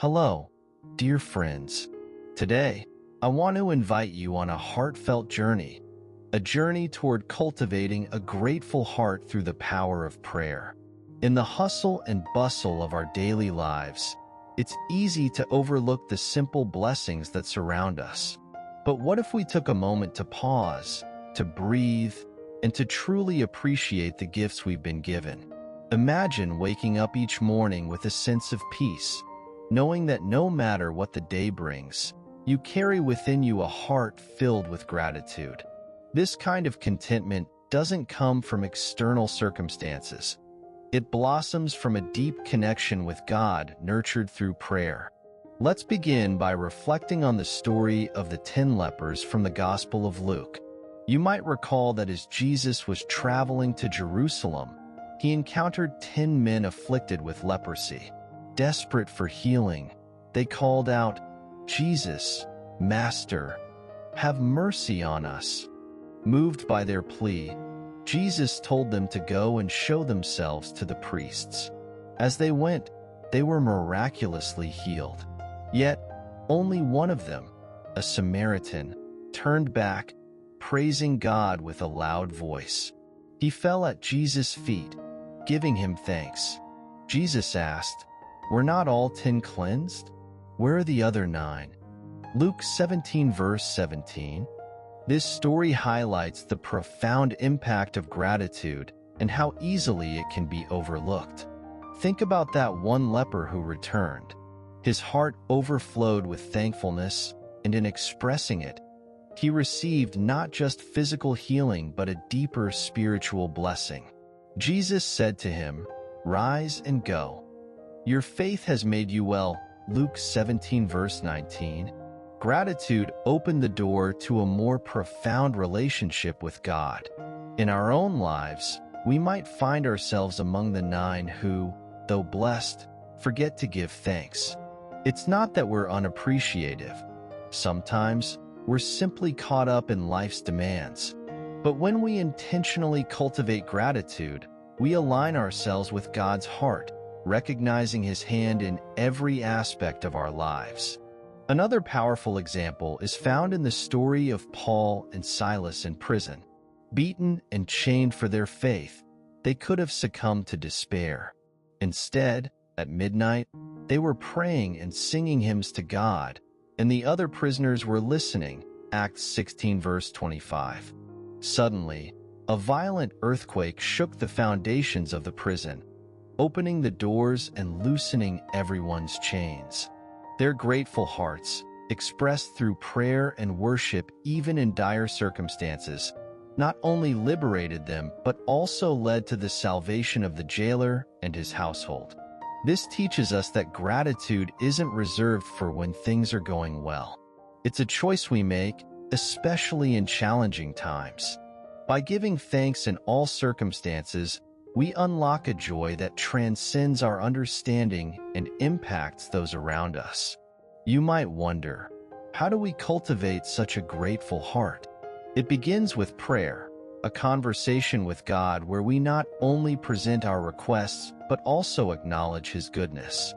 Hello, dear friends. Today, I want to invite you on a heartfelt journey, a journey toward cultivating a grateful heart through the power of prayer. In the hustle and bustle of our daily lives, it's easy to overlook the simple blessings that surround us. But what if we took a moment to pause, to breathe, and to truly appreciate the gifts we've been given? Imagine waking up each morning with a sense of peace, knowing that no matter what the day brings, you carry within you a heart filled with gratitude. This kind of contentment doesn't come from external circumstances. It blossoms from a deep connection with God nurtured through prayer. Let's begin by reflecting on the story of the 10 lepers from the Gospel of Luke. You might recall that as Jesus was traveling to Jerusalem, he encountered 10 men afflicted with leprosy. Desperate for healing, they called out, "Jesus, Master, have mercy on us." Moved by their plea, Jesus told them to go and show themselves to the priests. As they went, they were miraculously healed. Yet, only one of them, a Samaritan, turned back, praising God with a loud voice. He fell at Jesus' feet, giving him thanks. Jesus asked, "Were not all 10 cleansed? Where are the other 9? Luke 17 verse 17. This story highlights the profound impact of gratitude and how easily it can be overlooked. Think about that one leper who returned. His heart overflowed with thankfulness, and in expressing it, he received not just physical healing but a deeper spiritual blessing. Jesus said to him, "Rise and go. Your faith has made you well." Luke 17 verse 19. Gratitude opened the door to a more profound relationship with God. In our own lives, we might find ourselves among the 9 who, though blessed, forget to give thanks. It's not that we're unappreciative. Sometimes, we're simply caught up in life's demands. But when we intentionally cultivate gratitude, we align ourselves with God's heart, recognizing His hand in every aspect of our lives. Another powerful example is found in the story of Paul and Silas in prison. Beaten and chained for their faith, they could have succumbed to despair. Instead, at midnight, they were praying and singing hymns to God, and the other prisoners were listening. Acts 16 verse 25. Suddenly, a violent earthquake shook the foundations of the prison, opening the doors and loosening everyone's chains. Their grateful hearts, expressed through prayer and worship even in dire circumstances, not only liberated them but also led to the salvation of the jailer and his household. This teaches us that gratitude isn't reserved for when things are going well. It's a choice we make, especially in challenging times. By giving thanks in all circumstances, we unlock a joy that transcends our understanding and impacts those around us. You might wonder, how do we cultivate such a grateful heart? It begins with prayer, a conversation with God where we not only present our requests but also acknowledge His goodness.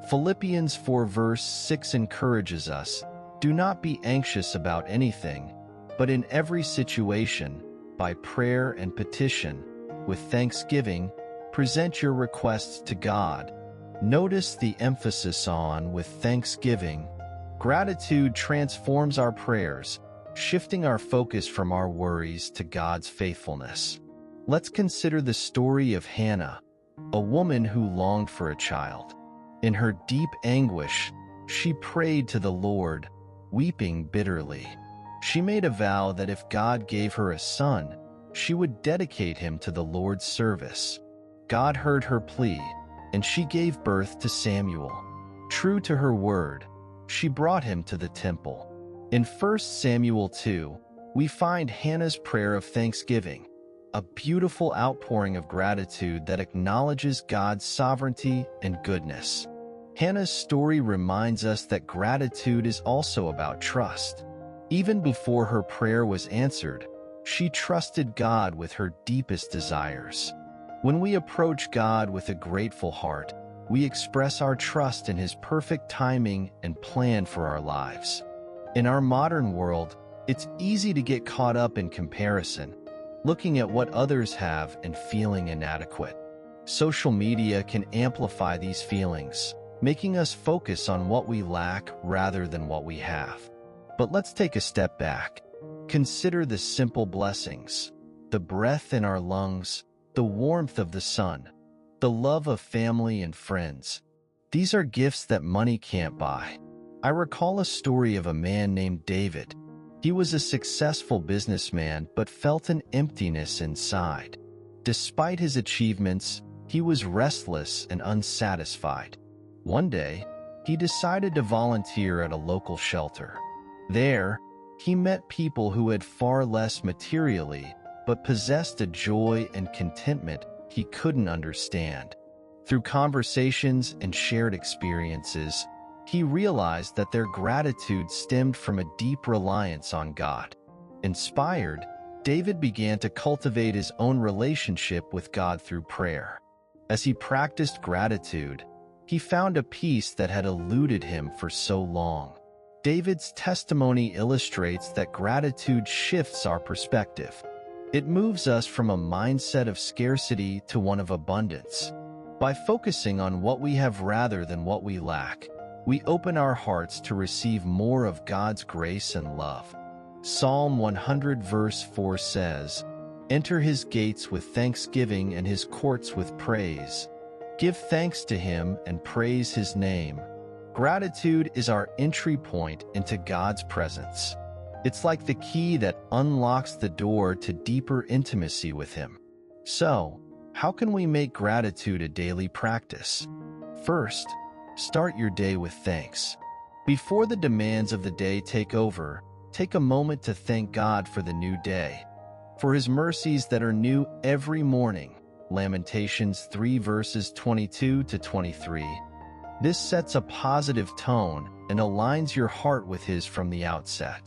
Philippians 4 verse 6 encourages us, "Do not be anxious about anything, but in every situation, by prayer and petition, with thanksgiving, present your requests to God." Notice the emphasis on "with thanksgiving." Gratitude transforms our prayers, shifting our focus from our worries to God's faithfulness. Let's consider the story of Hannah, a woman who longed for a child. In her deep anguish, she prayed to the Lord, weeping bitterly. She made a vow that if God gave her a son, she would dedicate him to the Lord's service. God heard her plea, and she gave birth to Samuel. True to her word, she brought him to the temple. In 1 Samuel 2, we find Hannah's prayer of thanksgiving, a beautiful outpouring of gratitude that acknowledges God's sovereignty and goodness. Hannah's story reminds us that gratitude is also about trust. Even before her prayer was answered, she trusted God with her deepest desires. When we approach God with a grateful heart, we express our trust in His perfect timing and plan for our lives. In our modern world, it's easy to get caught up in comparison, looking at what others have and feeling inadequate. Social media can amplify these feelings, making us focus on what we lack rather than what we have. But let's take a step back. Consider the simple blessings: the breath in our lungs, the warmth of the sun, the love of family and friends. These are gifts that money can't buy. I recall a story of a man named David. He was a successful businessman but felt an emptiness inside. Despite his achievements, he was restless and unsatisfied. One day, he decided to volunteer at a local shelter. There, he met people who had far less materially, but possessed a joy and contentment he couldn't understand. Through conversations and shared experiences, he realized that their gratitude stemmed from a deep reliance on God. Inspired, David began to cultivate his own relationship with God through prayer. As he practiced gratitude, he found a peace that had eluded him for so long. David's testimony illustrates that gratitude shifts our perspective. It moves us from a mindset of scarcity to one of abundance. By focusing on what we have rather than what we lack, we open our hearts to receive more of God's grace and love. Psalm 100 verse 4 says, "Enter His gates with thanksgiving and His courts with praise. Give thanks to Him and praise His name." Gratitude is our entry point into God's presence. It's like the key that unlocks the door to deeper intimacy with Him. So, how can we make gratitude a daily practice? First, start your day with thanks. Before the demands of the day take over, take a moment to thank God for the new day, for His mercies that are new every morning. Lamentations 3 verses 22 to 23. This sets a positive tone and aligns your heart with His from the outset.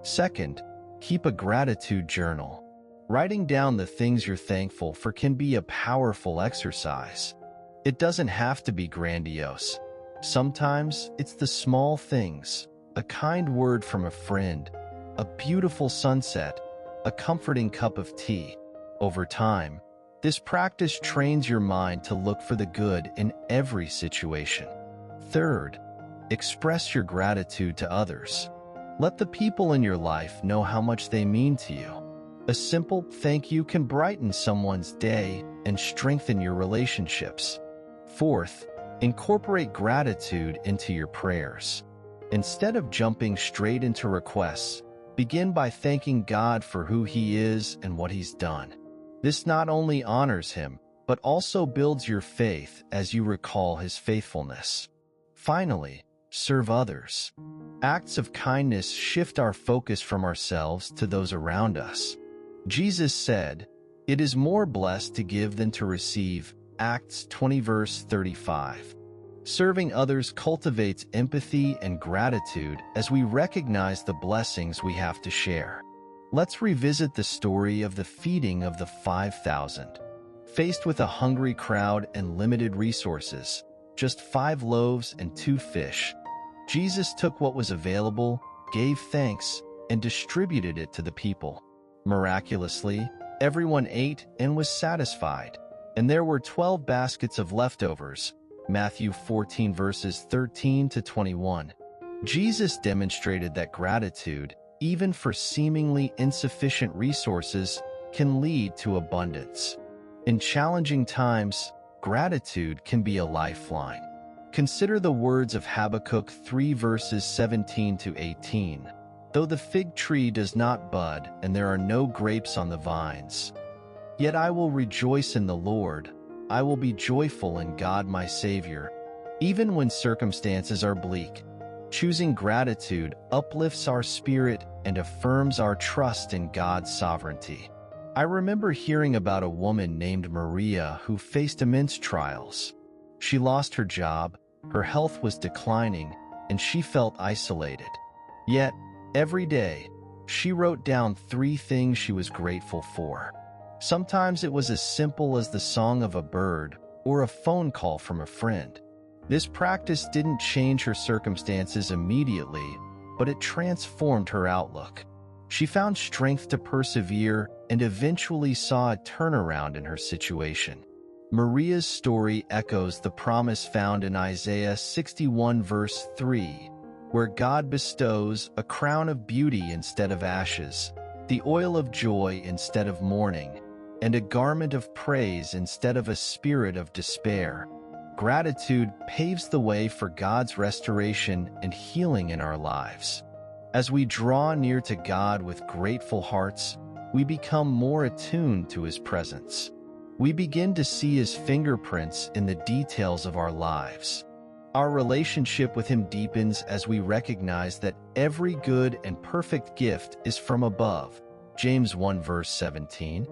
Second, keep a gratitude journal. Writing down the things you're thankful for can be a powerful exercise. It doesn't have to be grandiose. Sometimes it's the small things: a kind word from a friend, a beautiful sunset, a comforting cup of tea. Over time, this practice trains your mind to look for the good in every situation. Third, express your gratitude to others. Let the people in your life know how much they mean to you. A simple thank you can brighten someone's day and strengthen your relationships. Fourth, incorporate gratitude into your prayers. Instead of jumping straight into requests, begin by thanking God for who He is and what He's done. This not only honors Him, but also builds your faith as you recall His faithfulness. Finally, serve others. Acts of kindness shift our focus from ourselves to those around us. Jesus said, "It is more blessed to give than to receive." Acts 20 verse 35. Serving others cultivates empathy and gratitude as we recognize the blessings we have to share. Let's revisit the story of the feeding of the 5,000. Faced with a hungry crowd and limited resources, just 5 loaves and 2 fish, Jesus took what was available, gave thanks, and distributed it to the people. Miraculously, everyone ate and was satisfied, and there were 12 baskets of leftovers. Matthew 14 verses 13 to 21. Jesus demonstrated that gratitude, even for seemingly insufficient resources, can lead to abundance. In challenging times, gratitude can be a lifeline. Consider the words of Habakkuk 3 verses 17 to 18. "Though the fig tree does not bud and there are no grapes on the vines, yet I will rejoice in the Lord. I will be joyful in God my Savior." Even when circumstances are bleak, choosing gratitude uplifts our spirit and affirms our trust in God's sovereignty. I remember hearing about a woman named Maria who faced immense trials. She lost her job, her health was declining, and she felt isolated. Yet, every day, she wrote down 3 things she was grateful for. Sometimes it was as simple as the song of a bird or a phone call from a friend. This practice didn't change her circumstances immediately, but it transformed her outlook. She found strength to persevere and eventually saw a turnaround in her situation. Maria's story echoes the promise found in Isaiah 61 verse 3, where God bestows a crown of beauty instead of ashes, the oil of joy instead of mourning, and a garment of praise instead of a spirit of despair. Gratitude paves the way for God's restoration and healing in our lives. As we draw near to God with grateful hearts, we become more attuned to His presence. We begin to see His fingerprints in the details of our lives. Our relationship with Him deepens as we recognize that every good and perfect gift is from above. James 1 verse 17.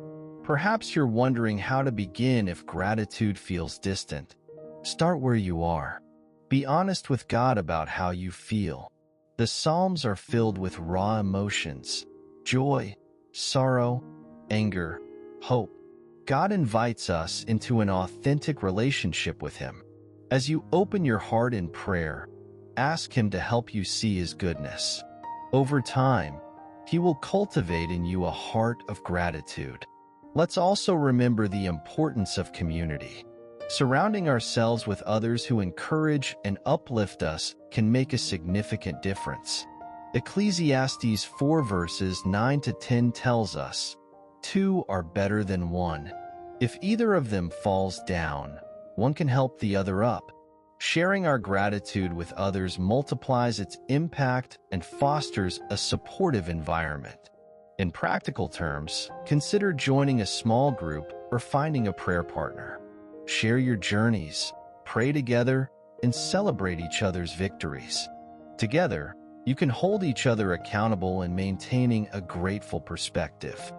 Perhaps you're wondering how to begin if gratitude feels distant. Start where you are. Be honest with God about how you feel. The Psalms are filled with raw emotions: joy, sorrow, anger, hope. God invites us into an authentic relationship with Him. As you open your heart in prayer, ask Him to help you see His goodness. Over time, He will cultivate in you a heart of gratitude. Let's also remember the importance of community. Surrounding ourselves with others who encourage and uplift us can make a significant difference. Ecclesiastes 4 verses 9 to 10 tells us, "Two are better than one. If either of them falls down, one can help the other up." Sharing our gratitude with others multiplies its impact and fosters a supportive environment. In practical terms, consider joining a small group or finding a prayer partner. Share your journeys, pray together, and celebrate each other's victories. Together, you can hold each other accountable in maintaining a grateful perspective.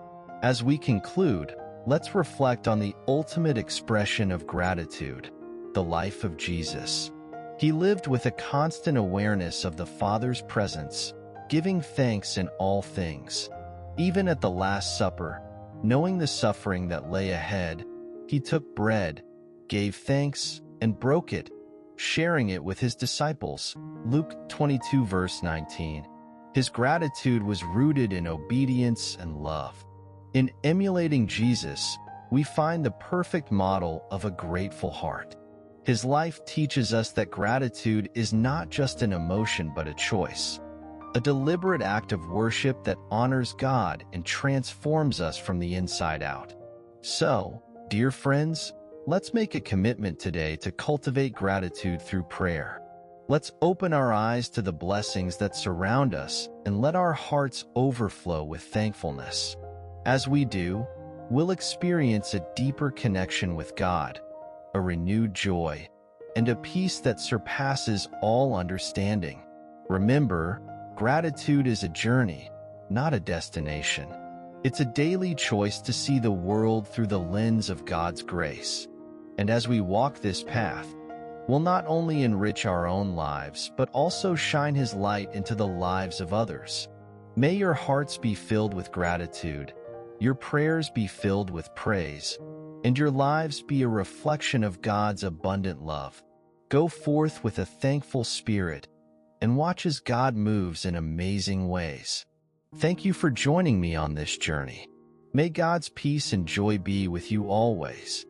As we conclude, let's reflect on the ultimate expression of gratitude, the life of Jesus. He lived with a constant awareness of the Father's presence, giving thanks in all things. Even at the Last Supper, knowing the suffering that lay ahead, He took bread, gave thanks, and broke it, sharing it with His disciples. Luke 22 verse 19. His gratitude was rooted in obedience and love. In emulating Jesus, we find the perfect model of a grateful heart. His life teaches us that gratitude is not just an emotion but a choice, a deliberate act of worship that honors God and transforms us from the inside out. So, dear friends, let's make a commitment today to cultivate gratitude through prayer. Let's open our eyes to the blessings that surround us and let our hearts overflow with thankfulness. As we do, we'll experience a deeper connection with God, a renewed joy, and a peace that surpasses all understanding. Remember, gratitude is a journey, not a destination. It's a daily choice to see the world through the lens of God's grace. And as we walk this path, we'll not only enrich our own lives, but also shine His light into the lives of others. May your hearts be filled with gratitude, your prayers be filled with praise, and your lives be a reflection of God's abundant love. Go forth with a thankful spirit and watch as God moves in amazing ways. Thank you for joining me on this journey. May God's peace and joy be with you always.